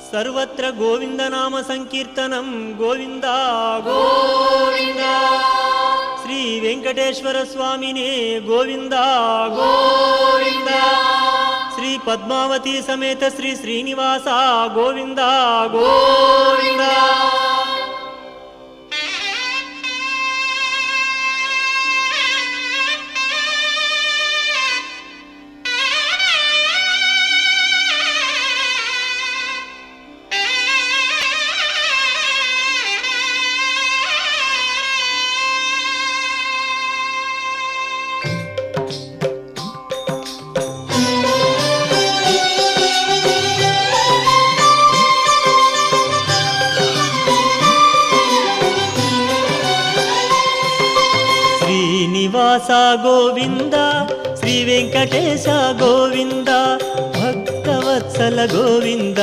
सर्वत्र गोविंद नाम संकीर्तनं गोविंद गोविंद श्री वेंकटेश्वर स्वामिने गोविंद गोविंद श्री पद्मावती समेत श्री श्रीनिवास गोविंद गोविंद శ్రీనివాస గోవింద శ్రీ వెంకటేశ గోవింద భక్తవత్సల గోవింద।